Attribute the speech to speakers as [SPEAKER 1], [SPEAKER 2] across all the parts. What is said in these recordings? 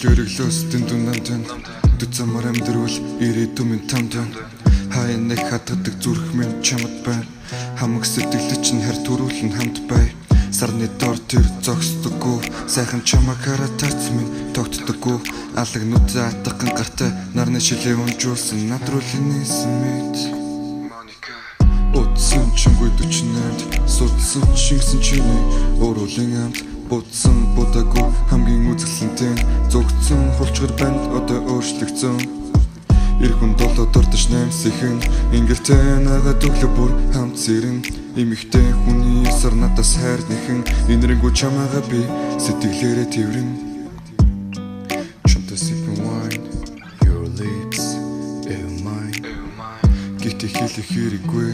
[SPEAKER 1] Шүрглөөс дэндүү намтан Дүцамар амьдруул ирээдүйн тамдан Хайнах хатгадаг зүрх минь чамд байна Хамаг сэтгэл чинь хар төрүүлэн хамт бай Сарны дор тэр зогсдоггүй Сайхан чамаг хараа тац минь тогтдоггүй Алагнууд атган гартай нарны шилээ унжуулсан надруулын нийсэн мэд Утсан чингүй 48-д Судсан шингсэн чиний Өөрөлийн амт Будсан будагүй хамгийн үзэсгэлэнтэй Зүгтсэн хулчгар банд одоо өөрчлөгцөн Ирхэн долоо дордож наймсихэн Ингэртэй нагаад өглөө бүр хамт сэрэн Имэгтэй хүний ёсор надаас хайр нэхэн Инэрэнгүү чамаага би сэтгэлээрээ тэврэн Чамтай sipping wine Your lips ever mine Гэхдээ хэлэх хэрэггүй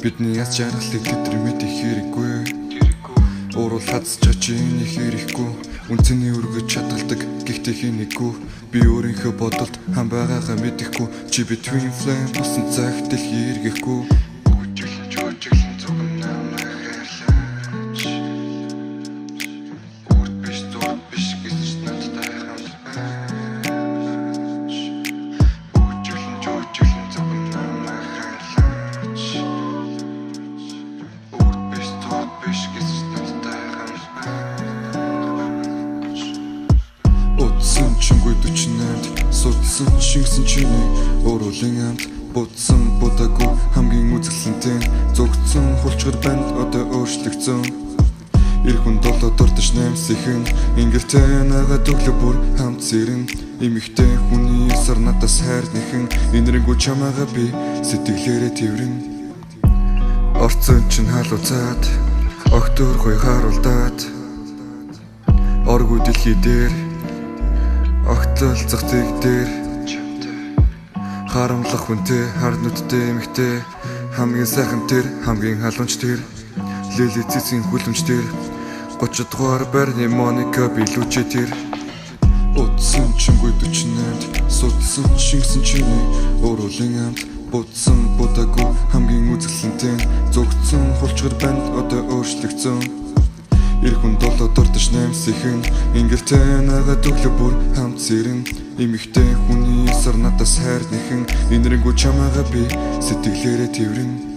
[SPEAKER 1] Бидний яс жаргалыг тэдэр мэдэх хэрэггүй Уурал хацчаа чи энийг хэрэггүй Үнцний өргөж чадгалдаг гэхдээ хийнэггүй Би өөрийнхөө бодолд хам байгаагаа мэдэхгүй Чи between flame болсон цагт дэлхий эргэхгүй Үжиглэн зүгэн намайг хайрлаач Үрд биш гэсэн ч надтай хамт байж Үжиглэн зүгэн намайг хайрлаач Үрд биш гэсэн ч надтай хамт байж Утсан чингүй 48-д Судсан шингсэн чиний Өөрөлийн амт Будсан будагүй хамгийн үзэсгэлэнтэй Зүгтсэн хулчгар банд одоо өөрчлөгцөн Ирхэн долоо дордож наймсихэн Ингэртэй нагаад өглөө бүр хамт сэрэн Имэгтэй хүний ёсор надаас хайр нэхэн Инэрэнгүү чамаага би сэтгэлээрээ тэврэн Орцон чин халууцаад Огтөр гой харуулдаад Оргүй дэлхий дээр Огтлцох зэг дээр Харамлах хүнтэй, хар нүдтэй эмэгтэй Хамгийн сайхан тэр, хамгийн халуунч тэр Лили цэцгийн хүлэмж тэр 30 дугаар байрны Моника билүүчээ тэр Утсан чингүй 48-д Судсан шингсэн чиний Өөрөлийн амт Будсан будагүй хамгийн үзэсгэлэнтэй Зүгтсэн хулчгар банд одоо өөрчлөгцөн Ирхэн долоо дордож наймсихэн Ингэртэй нагаад өглөө бүр хамт сэрэн Имэгтэй хүний ёсор надаас хайр нэхэн Инэрэнгүү чамаага би сэтгэлээрээ тэврэн